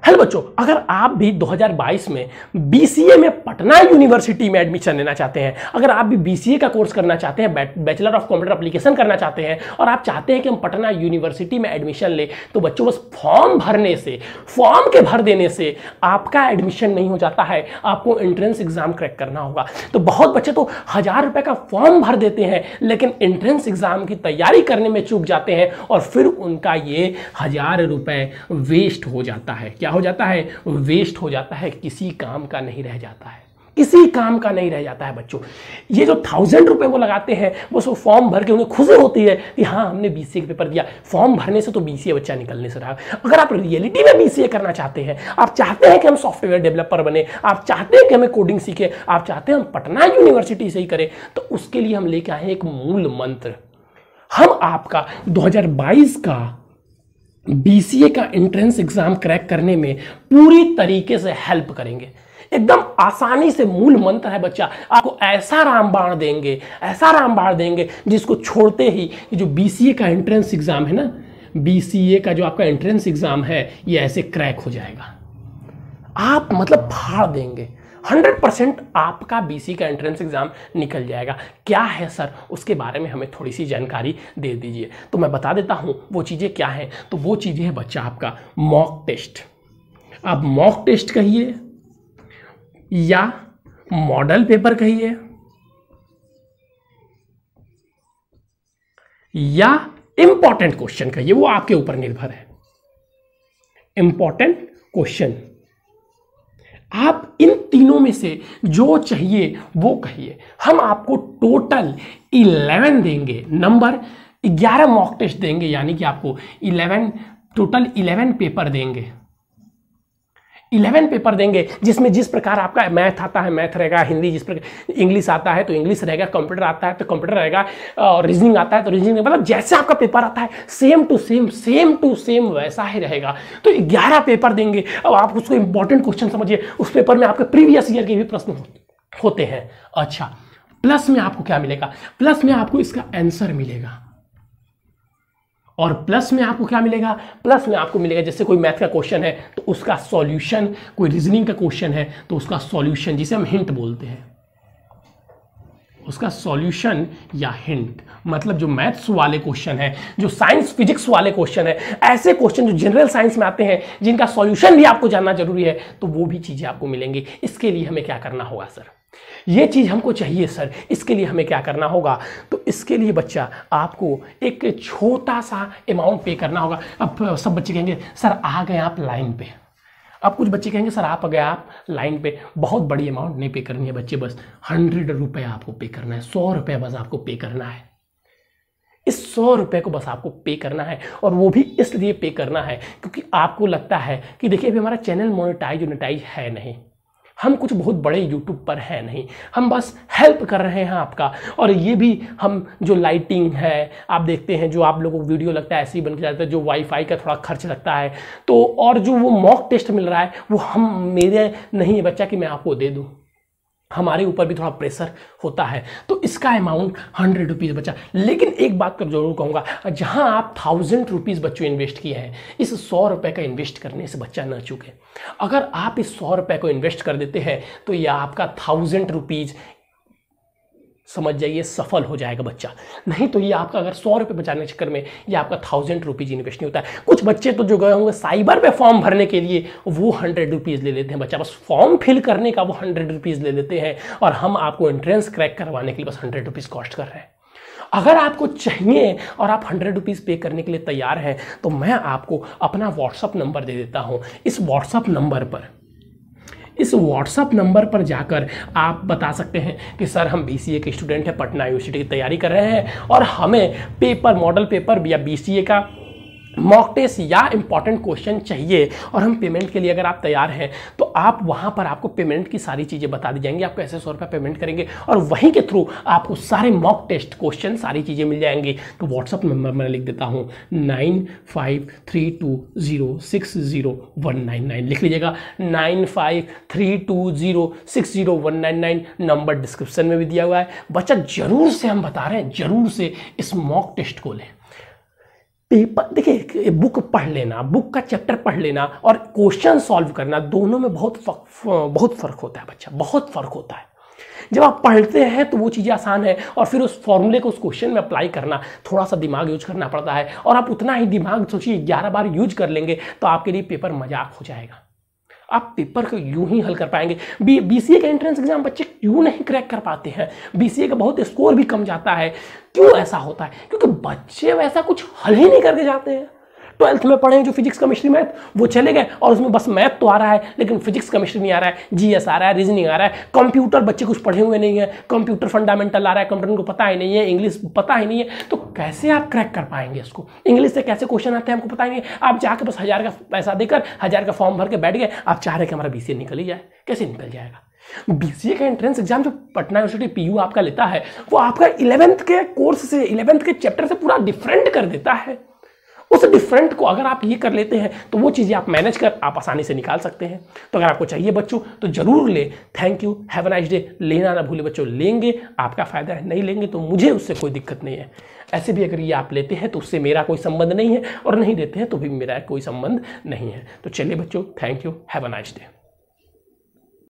Hello बच्चों, अगर आप भी 2022 में बीसीए में पटना यूनिवर्सिटी में एडमिशन लेना चाहते हैं, अगर आप भी बीसीए का कोर्स करना चाहते हैं, बैचलर ऑफ कंप्यूटर एप्लीकेशन करना चाहते हैं और आप चाहते हैं कि हम पटना यूनिवर्सिटी में एडमिशन लें, तो बच्चों बस फॉर्म भरने से, फॉर्म के भर देने से आपका एडमिशन नहीं हो जाता है, आपको एंट्रेंस एग्जाम क्रैक करना होगा। तो बहुत बच्चे तो 1000 रुपए का फॉर्म भर देते हैं लेकिन एंट्रेंस एग्जाम की तैयारी करने में चूक जाते हैं और फिर उनका ये 1000 रुपए वेस्ट हो जाता है। क्या हो जाता है? वेस्ट हो जाता है, किसी काम का नहीं रह जाता है, किसी काम का नहीं रह जाता है बच्चों। ये जो 1000 रुपए वो लगाते हैं, वो फॉर्म भर के उन्हें खुशी होती है कि हाँ हमने बीसीए का पेपर दिया। फॉर्म भरने से तो बीसीए बच्चा निकलने से रहा। अगर आप रियलिटी में बीसीए करना चाहते हैं, आप चाहते हैं कि हम सॉफ्टवेयर डेवलपर बने, आप चाहते हैं कि हमें कोडिंग सीखे, आप चाहते हैं हम पटना यूनिवर्सिटी से ही करें, तो उसके लिए हम लेके आए एक मूल मंत्र। हम आपका 2022 का बीसीए का एंट्रेंस एग्जाम क्रैक करने में पूरी तरीके से हेल्प करेंगे। एकदम आसानी से मूल मंत्र है बच्चा, आपको ऐसा रामबाण देंगे, ऐसा रामबाण देंगे जिसको छोड़ते ही जो बीसीए का एंट्रेंस एग्जाम है ना, बीसीए का जो आपका एंट्रेंस एग्जाम है, ये ऐसे क्रैक हो जाएगा। आप मतलब फाड़ देंगे, 100% आपका बीसी का एंट्रेंस एग्जाम निकल जाएगा। क्या है सर, उसके बारे में हमें थोड़ी सी जानकारी दे दीजिए। तो मैं बता देता हूं वो चीज़ें क्या हैं। तो वो चीज़ें हैं बच्चा आपका मॉक टेस्ट। आप मॉक टेस्ट कहिए या मॉडल पेपर कहिए या इंपॉर्टेंट क्वेश्चन कहिए, वो आपके ऊपर निर्भर है। इंपॉर्टेंट क्वेश्चन, आप इन तीनों में से जो चाहिए वो कहिए। हम आपको टोटल 11 देंगे, नंबर 11 मॉक टेस्ट देंगे, यानी कि आपको 11 पेपर देंगे। 11 पेपर देंगे जिसमें जिस प्रकार आपका मैथ आता है मैथ रहेगा, हिंदी जिस प्रकार, इंग्लिश आता है तो इंग्लिश रहेगा, कंप्यूटर आता है तो कंप्यूटर रहेगा, और रीजनिंग आता है तो रीजनिंग, मतलब जैसे आपका पेपर आता है सेम टू सेम वैसा ही रहेगा। तो 11 पेपर देंगे। अब आप उसको इंपॉर्टेंट क्वेश्चन समझिए, उस पेपर में आपके प्रीवियस ईयर के भी प्रश्न होते हैं। अच्छा, प्लस में आपको क्या मिलेगा? प्लस में आपको इसका आंसर मिलेगा। और प्लस में आपको क्या मिलेगा? प्लस में आपको मिलेगा जैसे कोई मैथ का क्वेश्चन है तो उसका सॉल्यूशन, कोई रीजनिंग का क्वेश्चन है तो उसका सॉल्यूशन, जिसे हम हिंट बोलते हैं, उसका सॉल्यूशन या हिंट, मतलब जो मैथ्स वाले क्वेश्चन है, जो साइंस फिजिक्स वाले क्वेश्चन है, ऐसे क्वेश्चन जो जनरल साइंस में आते हैं जिनका सॉल्यूशन भी आपको जानना जरूरी है, तो वो भी चीजें आपको मिलेंगी। इसके लिए हमें क्या करना होगा सर? ये चीज हमको चाहिए सर, इसके लिए हमें क्या करना होगा? तो इसके लिए बच्चा आपको एक छोटा सा अमाउंट पे करना होगा। अब सब बच्चे कहेंगे सर आ गए आप लाइन पे, अब कुछ बच्चे कहेंगे सर आप आ गए आप लाइन पे। बहुत बड़ी अमाउंट नहीं पे करनी है बच्चे, बस 100 रुपए आपको पे करना है, 100 रुपए बस आपको पे करना है। इस 100 रुपए को बस आपको पे करना है, और वो भी इसलिए पे करना है क्योंकि आपको लगता है कि देखिए अभी हमारा चैनल मोनेटाइज है नहीं, हम कुछ बहुत बड़े यूट्यूब पर है नहीं, हम बस हेल्प कर रहे हैं आपका। और ये भी हम जो लाइटिंग है आप देखते हैं, जो आप लोगों को वीडियो लगता है ऐसे ही बन के जाता है, जो वाईफाई का थोड़ा खर्च लगता है, तो और जो वो मॉक टेस्ट मिल रहा है वो हम मेरे नहीं है बच्चा कि मैं आपको दे दूं, हमारे ऊपर भी थोड़ा प्रेशर होता है। तो इसका अमाउंट 100 रुपीज़ बच्चा। लेकिन एक बात तो जरूर कहूँगा, जहां आप 1000 रुपीज़ बच्चों इन्वेस्ट किए हैं, इस 100 रुपए का इन्वेस्ट करने से बच्चा न चूके। अगर आप इस 100 रुपए को इन्वेस्ट कर देते हैं तो यह आपका 1000 रुपीज़ समझ जाइए सफल हो जाएगा बच्चा। नहीं तो ये आपका अगर 100 रुपये बचाने के चक्कर में ये आपका 1000 रुपीज़ इन्वेस्ट नहीं होता है। कुछ बच्चे तो जो गए होंगे साइबर पे फॉर्म भरने के लिए, वो 100 रुपीज़ ले लेते हैं बच्चा, बस फॉर्म फिल करने का वो 100 रुपीज़ ले लेते हैं, और हम आपको एंट्रेंस क्रैक करवाने के लिए बस 100 रुपीज़ कॉस्ट कर रहे हैं। अगर आपको चाहिए और आप 100 रुपीज़ पे करने के लिए तैयार हैं तो मैं आपको अपना व्हाट्सअप नंबर दे देता हूँ। इस व्हाट्सअप नंबर पर जाकर आप बता सकते हैं कि सर हम बीसीए के स्टूडेंट हैं, पटना यूनिवर्सिटी की तैयारी कर रहे हैं और हमें पेपर, मॉडल पेपर या बीसीए का मॉक टेस्ट या इंपॉर्टेंट क्वेश्चन चाहिए, और हम पेमेंट के लिए अगर आप तैयार हैं तो आप वहां पर आपको पेमेंट की सारी चीज़ें बता दी जाएंगी। आप कैसे 100 रुपये पेमेंट करेंगे और वहीं के थ्रू आपको सारे मॉक टेस्ट क्वेश्चन सारी चीज़ें मिल जाएंगी। तो व्हाट्सअप नंबर मैं लिख देता हूँ 9532060199, लिख लीजिएगा 9532060199। नंबर डिस्क्रिप्शन में भी दिया हुआ है। बच्चा जरूर से हम बता रहे हैं, जरूर से इस मॉक टेस्ट को लें। पेपर देखिए, बुक पढ़ लेना, बुक का चैप्टर पढ़ लेना और क्वेश्चन सॉल्व करना, दोनों में बहुत फ़र्क होता है बच्चा, बहुत फ़र्क होता है। जब आप पढ़ते हैं तो वो चीज़ें आसान है, और फिर उस फॉर्मूले को उस क्वेश्चन में अप्लाई करना थोड़ा सा दिमाग यूज करना पड़ता है, और आप उतना ही दिमाग सोचिए 11 बार यूज कर लेंगे तो आपके लिए पेपर मजाक हो जाएगा। आप पेपर को यूं ही हल कर पाएंगे। बीसीए का एंट्रेंस एग्जाम बच्चे क्यों नहीं क्रैक कर पाते हैं? बीसीए का बहुत स्कोर भी कम जाता है। क्यों ऐसा होता है? क्योंकि बच्चे वैसा कुछ हल ही नहीं करके जाते हैं। 12th में पढ़े जो फिजिक्स केमिस्ट्री मैथ, वो चले गए और उसमें बस मैथ तो आ रहा है लेकिन फिजिक्स केमिस्ट्री नहीं आ रहा है, जीएस आ रहा है, रीजनिंग आ रहा है, कंप्यूटर बच्चे कुछ पढ़े हुए नहीं है, कंप्यूटर फंडामेंटल आ रहा है, कंप्यूटर को पता ही नहीं है, इंग्लिश पता ही नहीं है, तो कैसे आप क्रैक कर पाएंगे इसको? इंग्लिश से कैसे क्वेश्चन आते हैं हमको पता ही नहीं है। आप जाके बस 1000 का पैसा देकर 1000 का फॉर्म भर के बैठ गए, आप चाह रहे कि हमारा बीसीए निकल ही जाए, कैसे निकल जाएगा? बीसीए का एंट्रेंस एग्जाम जो पटना यूनिवर्सिटी पीयू आपका लेता है, वो आपका 11th के कोर्स से, 11th के चैप्टर से पूरा डिफरेंट कर देता है। उस डिफरेंट को अगर आप ये कर लेते हैं तो वो चीज़ें आप मैनेज कर आप आसानी से निकाल सकते हैं। तो अगर आपको चाहिए बच्चों तो जरूर ले। Thank you, have a nice day. लेना ना भूले बच्चों, लेंगे आपका फायदा है, नहीं लेंगे तो मुझे उससे कोई दिक्कत नहीं है। ऐसे भी अगर ये आप लेते हैं तो उससे मेरा कोई संबंध नहीं है, और नहीं देते हैं तो भी मेरा कोई संबंध नहीं है। तो चलिए बच्चों, thank you, have a nice day.